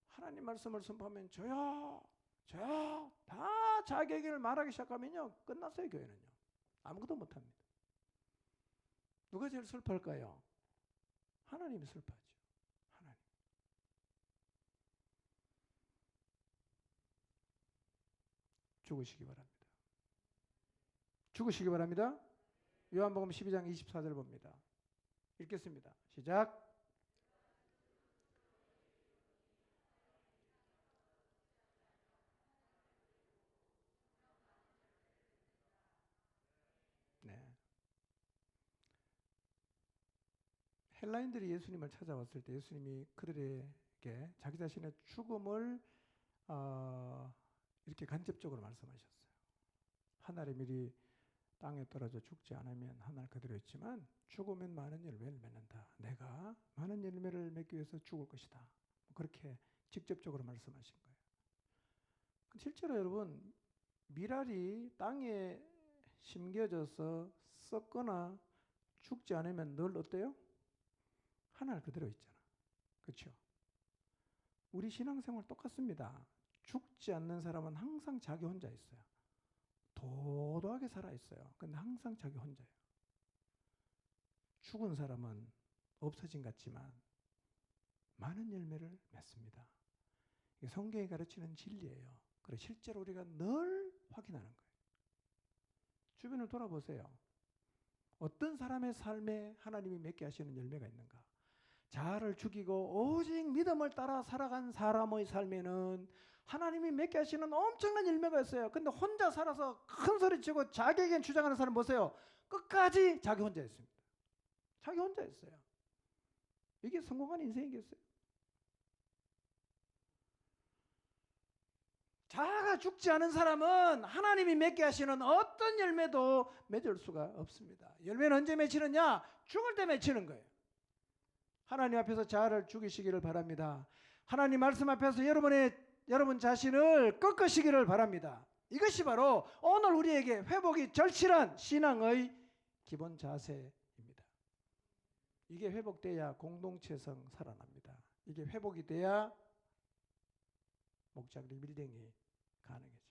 하나님 말씀을 선포하면 저요 다 자기 얘기를 말하기 시작하면요 끝났어요. 교회는요 아무것도 못합니다. 누가 제일 슬퍼할까요? 하나님이 슬퍼하죠. 하나님. 죽으시기 바랍니다. 죽으시기 바랍니다. 요한복음 12장 24절 봅니다. 읽겠습니다. 시작. 네. 헬라인들이 예수님을 찾아왔을 때 예수님이 그들에게 자기 자신의 죽음을 이렇게 간접적으로 말씀하셨어요. 하늘의 밀이 땅에 떨어져 죽지 않으면 하늘 그대로 있지만 죽으면 많은 열매를 맺는다. 내가 많은 열매를 맺기 위해서 죽을 것이다. 그렇게 직접적으로 말씀하신 거예요. 실제로 여러분 밀알이 땅에 심겨져서 썩거나 죽지 않으면 늘 어때요? 하늘 그대로 있잖아. 그렇죠? 우리 신앙생활 똑같습니다. 죽지 않는 사람은 항상 자기 혼자 있어요. 도도하게 살아있어요. 근데 항상 자기 혼자예요. 죽은 사람은 없어진 것 같지만 많은 열매를 맺습니다. 이게 성경이 가르치는 진리예요. 그래서 실제로 우리가 늘 확인하는 거예요. 주변을 돌아보세요. 어떤 사람의 삶에 하나님이 맺게 하시는 열매가 있는가? 자아를 죽이고 오직 믿음을 따라 살아간 사람의 삶에는 하나님이 맺게 하시는 엄청난 열매가 있어요. 근데 혼자 살아서 큰 소리 치고 자기에게 주장하는 사람 보세요. 끝까지 자기 혼자 있습니다. 자기 혼자 있어요. 이게 성공한 인생이겠어요? 자아가 죽지 않은 사람은 하나님이 맺게 하시는 어떤 열매도 맺을 수가 없습니다. 열매는 언제 맺히느냐? 죽을 때 맺히는 거예요. 하나님 앞에서 자아를 죽이시기를 바랍니다. 하나님 말씀 앞에서 여러분 자신을 꺾으시기를 바랍니다. 이것이 바로 오늘 우리에게 회복이 절실한 신앙의 기본 자세입니다. 이게 회복돼야 공동체성 살아납니다. 이게 회복이 돼야 목장 리빌딩이 가능해집니다.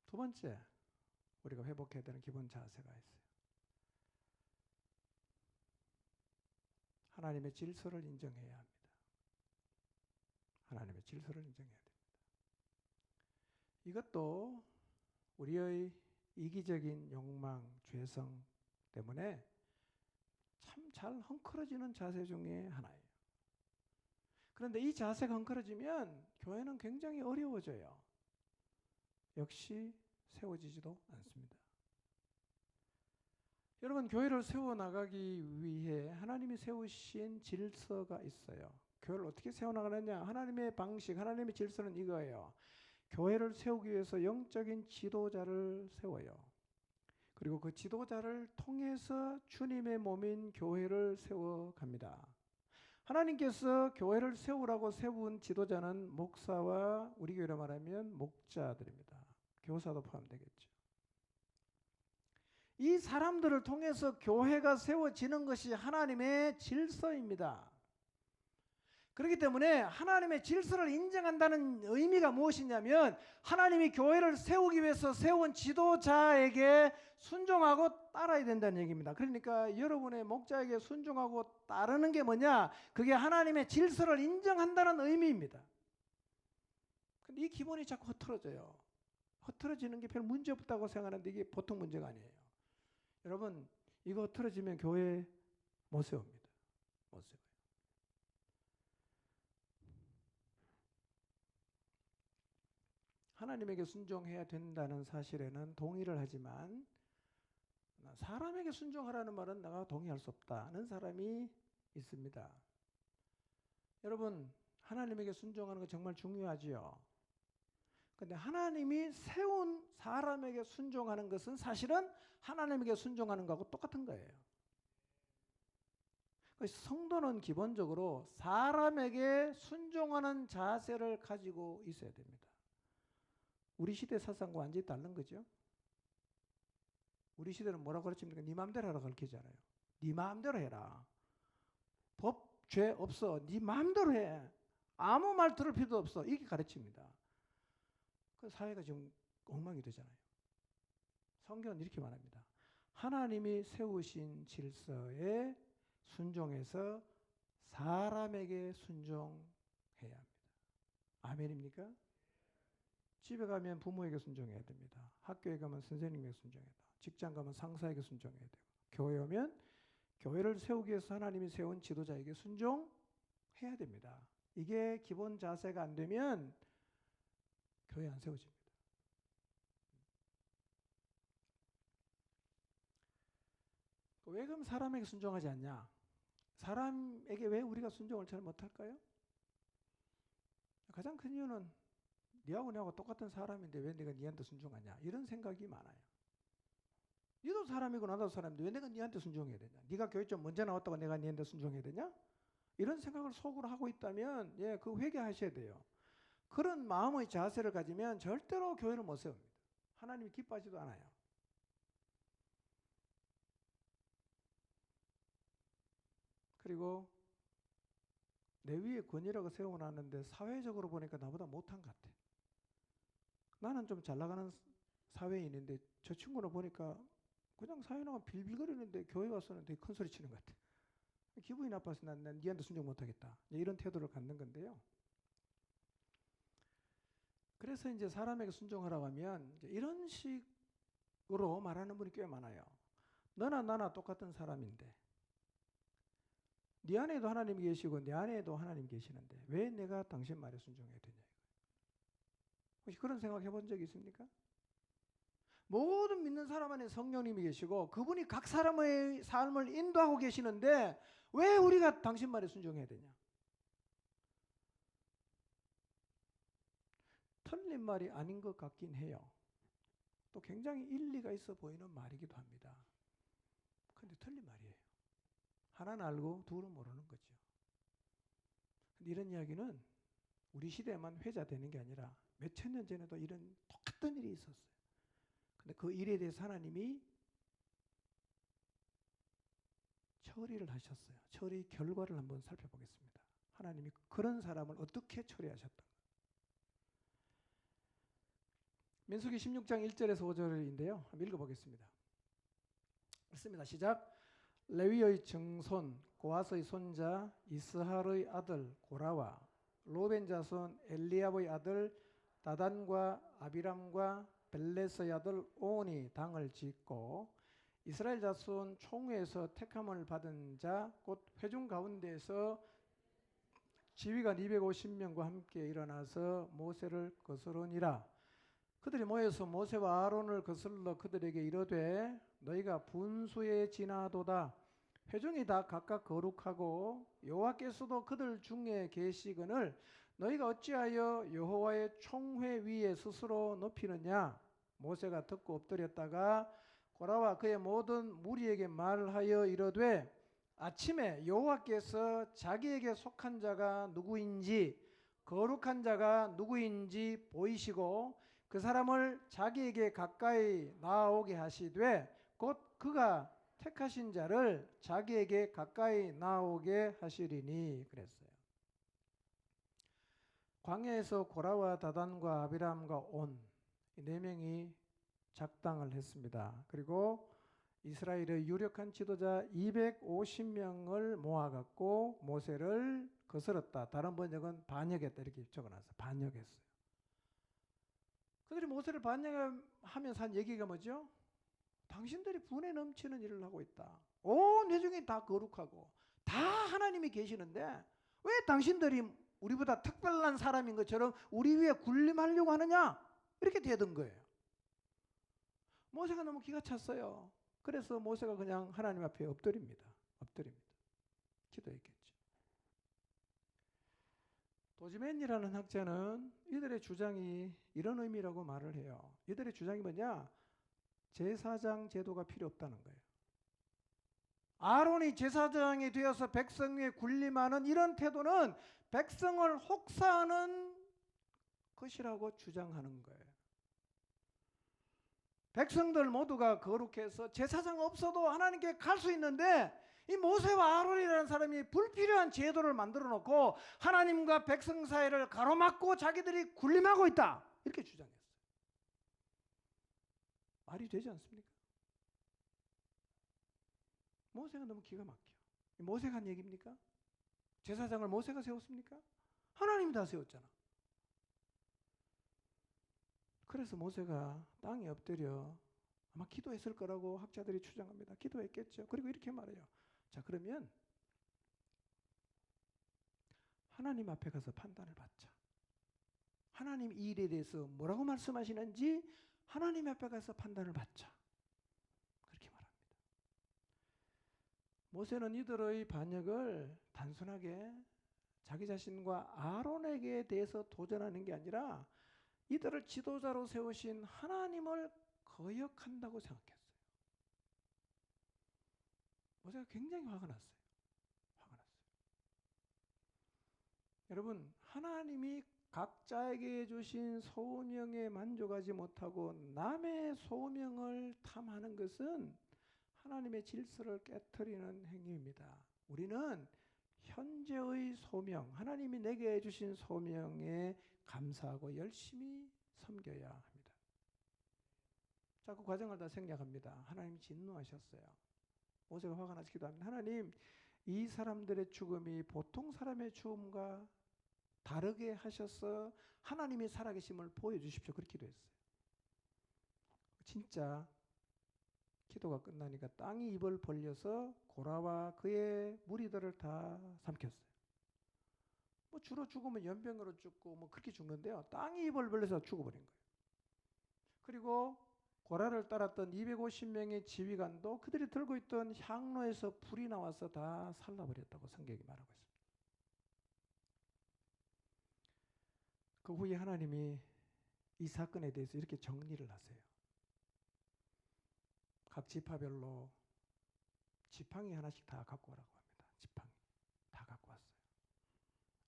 두 번째 우리가 회복해야 되는 기본 자세가 있어요. 하나님의 질서를 인정해야 합니다. 하나님의 질서를 인정해야 됩니다. 이것도 우리의 이기적인 욕망, 죄성 때문에 참 잘 헝클어지는 자세 중에 하나예요. 그런데 이 자세가 헝클어지면 교회는 굉장히 어려워져요. 역시 세워지지도 않습니다. 여러분 교회를 세워나가기 위해 하나님이 세우신 질서가 있어요. 교회를 어떻게 세워나가느냐? 하나님의 방식, 하나님의 질서는 이거예요. 교회를 세우기 위해서 영적인 지도자를 세워요. 그리고 그 지도자를 통해서 주님의 몸인 교회를 세워갑니다. 하나님께서 교회를 세우라고 세운 지도자는 목사와 우리 교회로 말하면 목자들입니다. 교사도 포함되겠죠. 이 사람들을 통해서 교회가 세워지는 것이 하나님의 질서입니다. 그렇기 때문에 하나님의 질서를 인정한다는 의미가 무엇이냐면 하나님이 교회를 세우기 위해서 세운 지도자에게 순종하고 따라야 된다는 얘기입니다. 그러니까 여러분의 목자에게 순종하고 따르는 게 뭐냐? 그게 하나님의 질서를 인정한다는 의미입니다. 근데 이 기본이 자꾸 흐트러져요. 흐트러지는 게 별 문제 없다고 생각하는데 이게 보통 문제가 아니에요. 여러분, 이거 흐트러지면 교회 못 세웁니다. 못 세워요. 하나님에게 순종해야 된다는 사실에는 동의를 하지만 사람에게 순종하라는 말은 내가 동의할 수 없다는 사람이 있습니다. 여러분, 하나님에게 순종하는 거 정말 중요하지요. 근데 하나님이 세운 사람에게 순종하는 것은 사실은 하나님에게 순종하는 거하고 똑같은 거예요. 성도는 기본적으로 사람에게 순종하는 자세를 가지고 있어야 됩니다. 우리 시대 사상과 완전히 다른 거죠. 우리 시대는 뭐라고 가르칩니까? 네 마음대로 하라 가르치잖아요. 네 마음대로 해라. 법, 죄 없어. 네 마음대로 해. 아무 말 들을 필요도 없어. 이렇게 가르칩니다. 그 사회가 지금 엉망이 되잖아요. 성경은 이렇게 말합니다. 하나님이 세우신 질서에 순종해서 사람에게 순종해야 합니다. 아멘입니까? 집에 가면 부모에게 순종해야 됩니다. 학교에 가면 선생님에게 순종해야 됩니다. 직장 가면 상사에게 순종해야 되고, 교회 오면 교회를 세우기 위해서 하나님이 세운 지도자에게 순종해야 됩니다. 이게 기본 자세가 안 되면 교회 안 세워집니다. 왜 그럼 사람에게 순종하지 않냐? 사람에게 왜 우리가 순종을 잘 못할까요? 가장 큰 이유는 니하고 내하고 똑같은 사람인데 왜 내가 니한테 순종하냐? 이런 생각이 많아요. 니도 사람이고 나도 사람인데 왜 내가 니한테 순종해야 되냐? 니가 교회 좀 먼저 나왔다고 내가 니한테 순종해야 되냐? 이런 생각을 속으로 하고 있다면 그 회개하셔야 돼요. 그런 마음의 자세를 가지면 절대로 교회를 못 세웁니다. 하나님이 기뻐하지도 않아요. 그리고 내 위에 권위라고 세워놨는데 사회적으로 보니까 나보다 못한 것 같아. 나는 좀 잘 나가는 사회인인데 저 친구는 보니까 그냥 사회 나가 빌빌거리는데 교회 와서는 되게 큰 소리 치는 것 같아. 기분이 나빠서 난 니한테 순종 못하겠다. 이런 태도를 갖는 건데요. 그래서 이제 사람에게 순종하라고 하면 이제 이런 식으로 말하는 분이 꽤 많아요. 너나 나나 똑같은 사람인데 네 안에도 하나님이 계시고 내 안에도 하나님 계시는데 왜 내가 당신 말에 순종해야 되냐. 혹시 그런 생각 해본 적 있습니까? 모든 믿는 사람 안에 성령님이 계시고 그분이 각 사람의 삶을 인도하고 계시는데 왜 우리가 당신 말에 순종해야 되냐? 틀린 말이 아닌 것 같긴 해요. 또 굉장히 일리가 있어 보이는 말이기도 합니다. 근데 틀린 말이에요. 하나는 알고 둘은 모르는 거죠. 근데 이런 이야기는 우리 시대에만 회자되는 게 아니라 몇천 년 전에도 이런 똑같은 일이 있었어요. 근데 그 일에 대해서 하나님이 처리를 하셨어요. 처리 결과를 한번 살펴보겠습니다. 하나님이 그런 사람을 어떻게 처리하셨다. 민수기 16장 1절에서 5절인데요. 한번 읽어보겠습니다. 읽습니다. 시작. 레위의 증손 고핫의 손자 이스할의 아들 고라와 로벤 자손 엘리압의 아들 다단과 아비람과 벨렛의 아들 온이 당을 짓고 이스라엘 자손 총회에서 택함을 받은 자 곧 회중 가운데에서 지휘관 250명과 함께 일어나서 모세를 거스르니라. 그들이 모여서 모세와 아론을 거슬러 그들에게 이르되 너희가 분수에 지나도다. 회중이 다 각각 거룩하고 여호와께서도 그들 중에 계시거늘 너희가 어찌하여 여호와의 총회 위에 스스로 높이느냐. 모세가 듣고 엎드렸다가 고라와 그의 모든 무리에게 말하여 이르되 아침에 여호와께서 자기에게 속한 자가 누구인지 거룩한 자가 누구인지 보이시고 그 사람을 자기에게 가까이 나아오게 하시되 곧 그가 택하신 자를 자기에게 가까이 나오게 하시리니 그랬어요. 광야에서 고라와 다단과 아비람과 온 이 네 명이 작당을 했습니다. 그리고 이스라엘의 유력한 지도자 250명을 모아갖고 모세를 거스렀다. 다른 번역은 반역했다 이렇게 적어놨어요. 반역했어요. 그들이 모세를 반역하면서 한 얘기가 뭐죠? 당신들이 분에 넘치는 일을 하고 있다. 온 회중이 다 거룩하고 다 하나님이 계시는데 왜 당신들이 우리보다 특별한 사람인 것처럼 우리 위에 군림하려고 하느냐? 이렇게 되던 거예요. 모세가 너무 기가 찼어요. 그래서 모세가 그냥 하나님 앞에 엎드립니다. 기도했겠죠. 도지멘이라는 학자는 이들의 주장이 이런 의미라고 말을 해요. 이들의 주장이 뭐냐? 제사장 제도가 필요 없다는 거예요. 아론이 제사장이 되어서 백성 위에 군림하는 이런 태도는 백성을 혹사하는 것이라고 주장하는 거예요. 백성들 모두가 거룩해서 제사장 없어도 하나님께 갈 수 있는데 이 모세와 아론이라는 사람이 불필요한 제도를 만들어 놓고 하나님과 백성 사이를 가로막고 자기들이 군림하고 있다. 이렇게 주장했어요. 말이 되지 않습니까? 모세가 너무 기가 막혀. 모세가 한 얘기입니까? 제사장을 모세가 세웠습니까? 하나님이 다 세웠잖아. 그래서 모세가 땅에 엎드려 아마 기도했을 거라고 학자들이 추정합니다. 기도했겠죠. 그리고 이렇게 말해요. 자, 그러면 하나님 앞에 가서 판단을 받자. 하나님 이 일에 대해서 뭐라고 말씀하시는지 하나님 앞에 가서 판단을 받자. 그렇게 말합니다. 모세는 이들의 반역을 단순하게 자기 자신과 아론에게 대해서 도전하는 게 아니라 이들을 지도자로 세우신 하나님을 거역한다고 생각했어요. 모세가 굉장히 화가 났어요. 여러분, 하나님이 각자에게 주신 소명에 만족하지 못하고 남의 소명을 탐하는 것은 하나님의 질서를 깨트리는 행위입니다. 우리는 현재의 소명, 하나님이 내게 주신 소명에 감사하고 열심히 섬겨야 합니다. 자, 그 과정을 다 생략합니다. 하나님 진노하셨어요. 모세가 화가 나서 기도합니다. 하나님, 이 사람들의 죽음이 보통 사람의 죽음과 다르게 하셔서 하나님의 살아계심을 보여주십시오. 그렇게 기도했어요. 진짜 기도가 끝나니까 땅이 입을 벌려서 고라와 그의 무리들을 다 삼켰어요. 뭐 주로 죽으면 연병으로 죽고 뭐 그렇게 죽는데요. 땅이 입을 벌려서 죽어버린 거예요. 그리고 고라를 따랐던 250명의 지휘관도 그들이 들고 있던 향로에서 불이 나와서 다 살라버렸다고 성경이 말하고 있습니다. 그 후에 하나님이 이 사건에 대해서 이렇게 정리를 하세요. 각 지파별로 지팡이 하나씩 다 갖고 오라고 합니다. 지팡이 다 갖고 왔어요.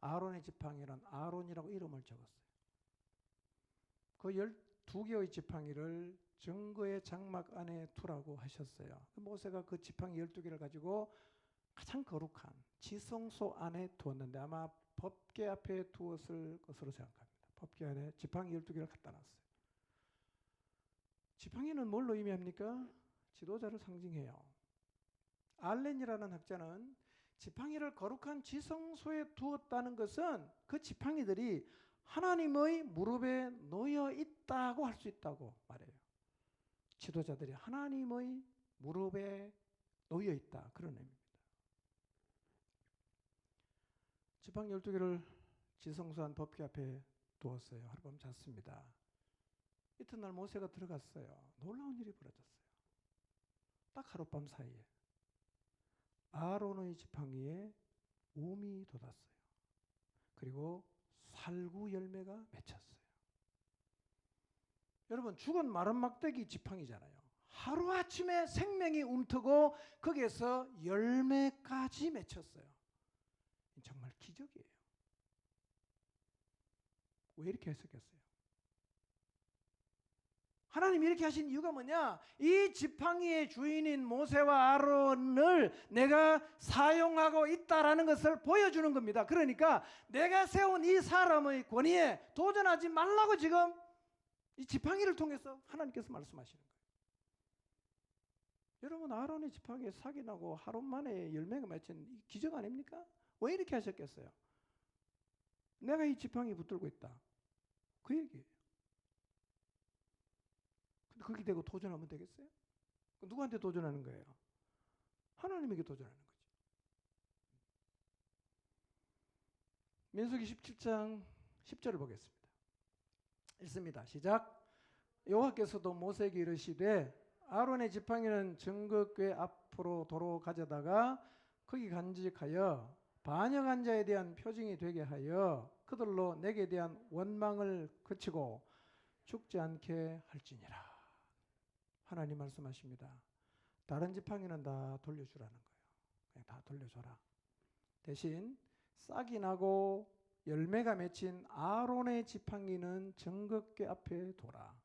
아론의 지팡이는 아론이라고 이름을 적었어요. 그 12개의 지팡이를 증거의 장막 안에 두라고 하셨어요. 모세가 그 지팡이 12개를 가지고 가장 거룩한 지성소 안에 두었는데 아마 법궤 앞에 두었을 것으로 생각합니다. 법궤 안에 지팡이 12개를 갖다 놨어요. 지팡이는 뭘로 의미합니까? 지도자를 상징해요. 알렌이라는 학자는 지팡이를 거룩한 지성소에 두었다는 것은 그 지팡이들이 하나님의 무릎에 놓여 있다고 할 수 있다고 말해요. 지도자들이 하나님의 무릎에 놓여 있다. 그런 의미입니다. 지팡이 12개를 지성소한 법궤 앞에 두었어요. 하룻밤 잤습니다. 이튿날 모세가 들어갔어요. 놀라운 일이 벌어졌어요. 딱 하룻밤 사이에 아론의 지팡이에 우미 돋았어요. 그리고 살구 열매가 맺혔어요. 여러분, 죽은 마른 막대기 지팡이잖아요. 하루아침에 생명이 움트고 거기에서 열매까지 맺혔어요. 정말 기적이에요. 왜 이렇게 해석했어요? 하나님이 이렇게 하신 이유가 뭐냐? 이 지팡이의 주인인 모세와 아론을 내가 사용하고 있다라는 것을 보여주는 겁니다. 그러니까 내가 세운 이 사람의 권위에 도전하지 말라고 지금 이 지팡이를 통해서 하나님께서 말씀하시는 거예요. 여러분, 아론의 지팡이에 사기 나고 하루 만에 열매가 맺힌 기적 아닙니까? 왜 이렇게 하셨겠어요? 내가 이 지팡이 붙들고 있다. 그 얘기예요. 거기 대고 도전하면 되겠어요? 누구한테 도전하는 거예요? 하나님에게 도전하는 거죠. 민수기 17장 10절을 보겠습니다. 읽습니다. 시작. 여호와께서도 모세에게 이르시되 아론의 지팡이는 증거궤 앞으로 도로 가져다가 거기 간직하여 반역한 자에 대한 표징이 되게 하여 그들로 내게 대한 원망을 그치고 죽지 않게 할지니라. 하나님 말씀하십니다. 다른 지팡이는 다 돌려주라는 거예요. 그냥 다 돌려줘라. 대신 싹이 나고 열매가 맺힌 아론의 지팡이는 증거궤 앞에 둬라.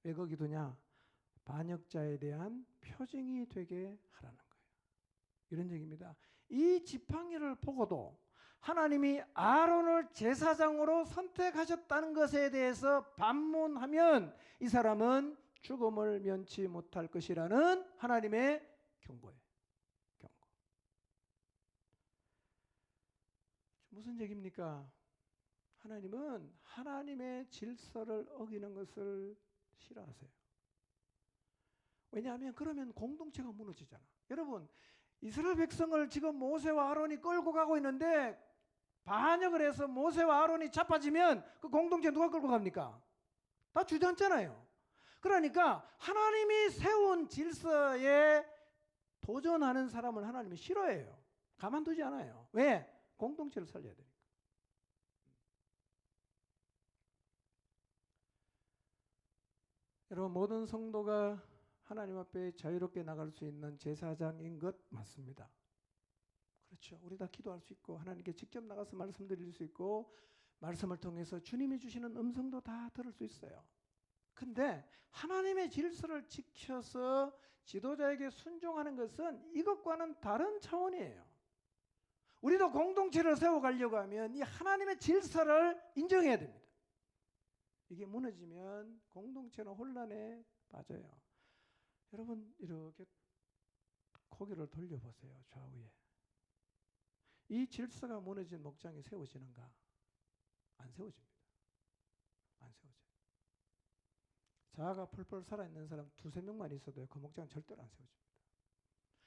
왜 거기 두냐? 반역자에 대한 표징이 되게 하라는 거예요. 이런 얘기입니다. 이 지팡이를 보고도 하나님이 아론을 제사장으로 선택하셨다는 것에 대해서 반문하면 이 사람은 죽음을 면치 못할 것이라는 하나님의 경고예요. 경고. 무슨 얘기입니까? 하나님은 하나님의 질서를 어기는 것을 싫어하세요. 왜냐하면 그러면 공동체가 무너지잖아. 여러분, 이스라엘 백성을 지금 모세와 아론이 끌고 가고 있는데 반역을 해서 모세와 아론이 자빠지면 그 공동체 누가 끌고 갑니까? 다 주저앉잖아요. 그러니까 하나님이 세운 질서에 도전하는 사람을 하나님이 싫어해요. 가만두지 않아요. 왜? 공동체를 살려야 되니까. 여러분, 모든 성도가 하나님 앞에 자유롭게 나갈 수 있는 제사장인 것 맞습니다. 그렇죠. 우리 다 기도할 수 있고 하나님께 직접 나가서 말씀드릴 수 있고 말씀을 통해서 주님이 주시는 음성도 다 들을 수 있어요. 근데 하나님의 질서를 지켜서 지도자에게 순종하는 것은 이것과는 다른 차원이에요. 우리도 공동체를 세워가려고 하면 이 하나님의 질서를 인정해야 됩니다. 이게 무너지면 공동체는 혼란에 빠져요. 여러분, 이렇게 고개를 돌려보세요. 좌우에. 이 질서가 무너진 목장이 세워지는가? 안 세워집니다. 안 세워져요. 자아가 펄펄 살아있는 사람 두세 명만 있어도 그 목장은 절대로 안 세워집니다.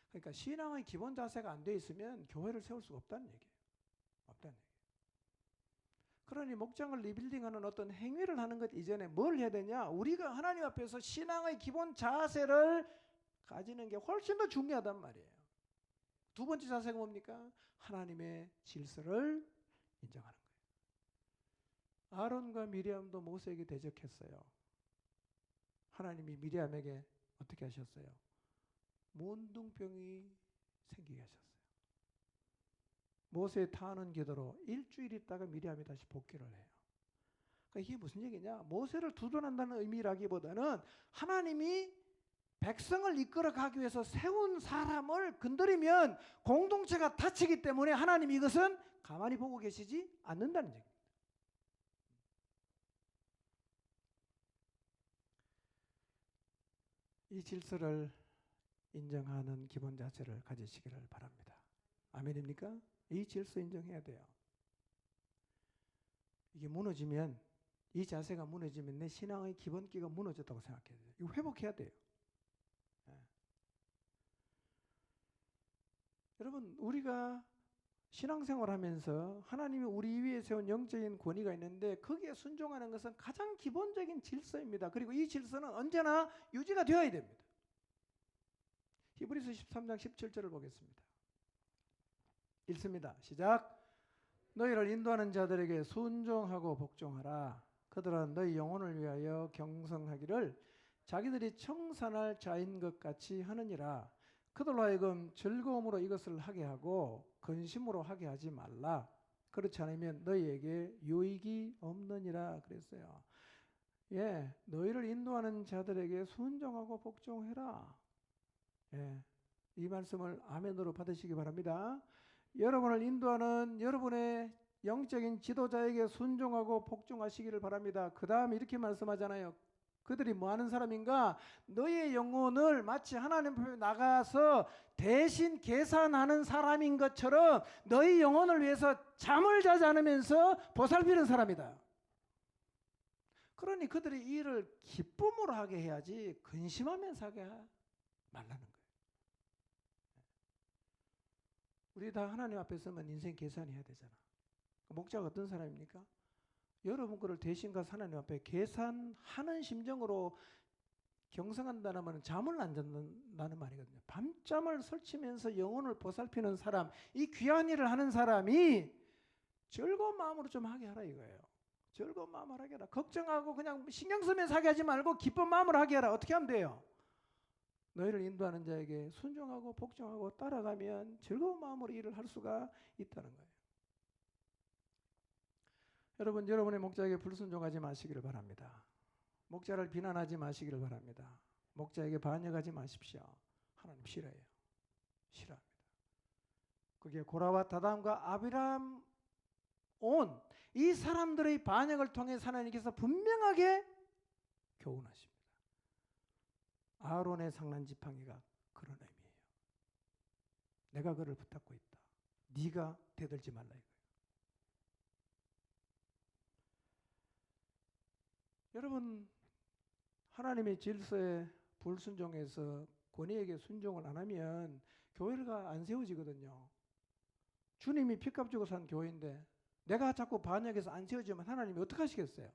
그러니까 신앙의 기본 자세가 안 돼 있으면 교회를 세울 수가 없다는 얘기예요. 없다는 얘기예요. 그러니 목장을 리빌딩하는 어떤 행위를 하는 것 이전에 뭘 해야 되냐? 우리가 하나님 앞에서 신앙의 기본 자세를 가지는 게 훨씬 더 중요하단 말이에요. 두 번째 자세가 뭡니까? 하나님의 질서를 인정하는 거예요. 아론과 미리암도 모세에게 대적했어요. 하나님이 미리암에게 어떻게 하셨어요? 문둥병이 생기게 하셨어요. 모세의 타는 기도로 일주일 있다가 미리암이 다시 복귀를 해요. 그러니까 이게 무슨 얘기냐? 모세를 두둔한다는 의미라기보다는 하나님이 백성을 이끌어 가기 위해서 세운 사람을 건드리면 공동체가 다치기 때문에 하나님이 이것은 가만히 보고 계시지 않는다는 얘기입니다. 이 질서를 인정하는 기본 자세를 가지시기를 바랍니다. 아멘입니까? 이 질서 인정해야 돼요. 이게 무너지면, 이 자세가 무너지면 내 신앙의 기본기가 무너졌다고 생각해야 돼요. 이거 회복해야 돼요. 네. 여러분, 우리가 신앙생활 하면서 하나님이 우리 위에 세운 영적인 권위가 있는데 거기에 순종하는 것은 가장 기본적인 질서입니다. 그리고 이 질서는 언제나 유지가 되어야 됩니다. 히브리서 13장 17절을 보겠습니다. 읽습니다. 시작. 너희를 인도하는 자들에게 순종하고 복종하라. 그들은 너희 영혼을 위하여 경성하기를 자기들이 청산할 자인 것 같이 하느니라. 그들로 하여금 즐거움으로 이것을 하게 하고 근심으로 하게 하지 말라. 그렇지 않으면 너희에게 유익이 없느니라 그랬어요. 예, 너희를 인도하는 자들에게 순종하고 복종해라. 예, 이 말씀을 아멘으로 받으시기 바랍니다. 여러분을 인도하는 여러분의 영적인 지도자에게 순종하고 복종하시기를 바랍니다. 그 다음에 이렇게 말씀하잖아요. 그들이 뭐 하는 사람인가? 너의 영혼을 마치 하나님 앞에 나가서 대신 계산하는 사람인 것처럼 너의 영혼을 위해서 잠을 자지 않으면서 보살피는 사람이다. 그러니 그들이 이 일을 기쁨으로 하게 해야지 근심하면서 하게 말라는 거예요. 우리 다 하나님 앞에 서면 인생 계산해야 되잖아. 목자가 어떤 사람입니까? 여러분 거를 대신 가서 하나님 앞에 계산하는 심정으로 경성한다는 말은 잠을 안 잔다는 말이거든요. 밤잠을 설치면서 영혼을 보살피는 사람, 이 귀한 일을 하는 사람이 즐거운 마음으로 좀 하게 하라 이거예요. 즐거운 마음으로 하게 하라. 걱정하고 그냥 신경 쓰면서 하게 하지 말고 기쁜 마음으로 하게 하라. 어떻게 하면 돼요? 너희를 인도하는 자에게 순종하고 복종하고 따라가면 즐거운 마음으로 일을 할 수가 있다는 거예요. 여러분, 여러분의 목자에게 불순종하지 마시기를 바랍니다. 목자를 비난하지 마시기를 바랍니다. 목자에게 반역하지 마십시오. 하나님 싫어해요. 싫어합니다. 그게 고라와 다담과 아비람 온 이 사람들의 반역을 통해 하나님께서 분명하게 교훈하십니다. 아론의 상난 지팡이가 그런 의미예요. 내가 그를 붙잡고 있다. 네가 대들지 말라 이거예요. 여러분, 하나님의 질서에 불순종해서 권위에게 순종을 안 하면 교회가 안 세워지거든요. 주님이 피값 주고 산 교회인데 내가 자꾸 반역해서 안 세워지면 하나님이 어떻게 하시겠어요?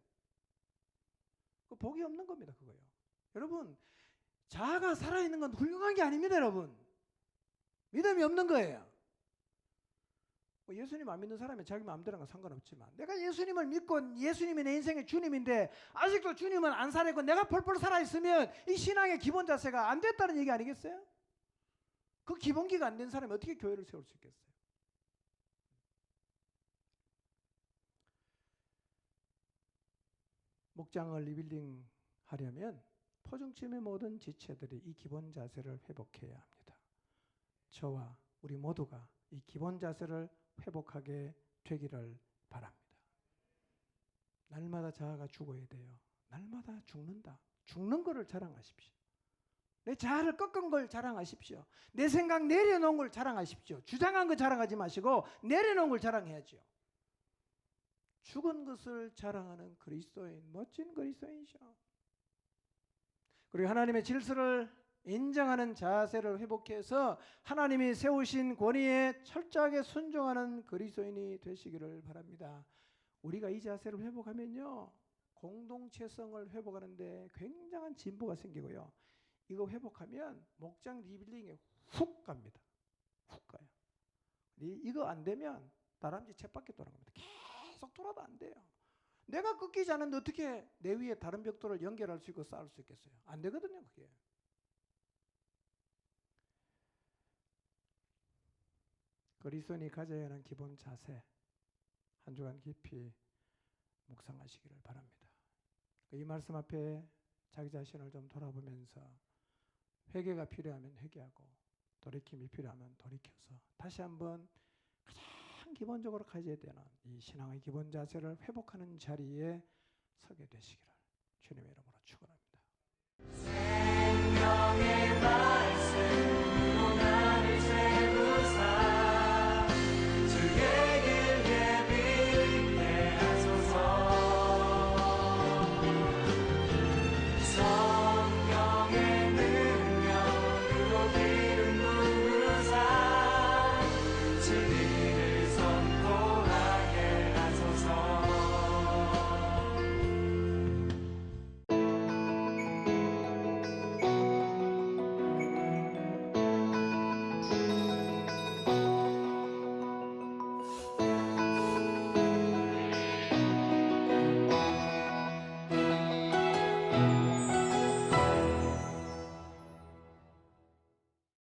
그 복이 없는 겁니다. 그거요. 여러분, 자아가 살아있는 건 훌륭한 게 아닙니다. 여러분, 믿음이 없는 거예요. 예수님 안 믿는 사람이 자기 마음대로는 상관없지만 내가 예수님을 믿고 예수님이 내 인생의 주님인데 아직도 주님은 안 살아있고 내가 펄펄 살아있으면 이 신앙의 기본 자세가 안 됐다는 얘기 아니겠어요? 그 기본기가 안 된 사람이 어떻게 교회를 세울 수 있겠어요? 목장을 리빌딩 하려면 포중침의 모든 지체들이 이 기본 자세를 회복해야 합니다. 저와 우리 모두가 이 기본 자세를 회복하게 되기를 바랍니다. 날마다 자아가 죽어야 돼요. 날마다 죽는다. 죽는 거를 자랑하십시오. 내 자아를 꺾은 걸 자랑하십시오. 내 생각 내려놓은 걸 자랑하십시오. 주장한 거 자랑하지 마시고 내려놓은 걸 자랑해야죠. 죽은 것을 자랑하는 그리스도인, 멋진 그리스도인이죠. 그리고 하나님의 질서를 인정하는 자세를 회복해서 하나님이 세우신 권위에 철저하게 순종하는 그리스도인이 되시기를 바랍니다. 우리가 이 자세를 회복하면요, 공동체성을 회복하는데 굉장한 진보가 생기고요. 이거 회복하면 목장 리빌딩에 훅 갑니다. 훅 가요. 이거 안 되면 다람쥐 쳇바퀴 도는 겁니다. 계속 돌아도 안 돼요. 내가 꺾이지 않는데 어떻게 내 위에 다른 벽돌을 연결할 수 있고 쌓을 수 있겠어요? 안 되거든요, 그게. 그리스도인이 가져야 하는 기본 자세, 한 주간 깊이 묵상하시기를 바랍니다. 이 말씀 앞에 자기 자신을 좀 돌아보면서 회개가 필요하면 회개하고 돌이킴이 필요하면 돌이켜서 다시 한번 가장 기본적으로 가져야 되는 이 신앙의 기본 자세를 회복하는 자리에 서게 되시기를 주님의 이름으로 축원합니다.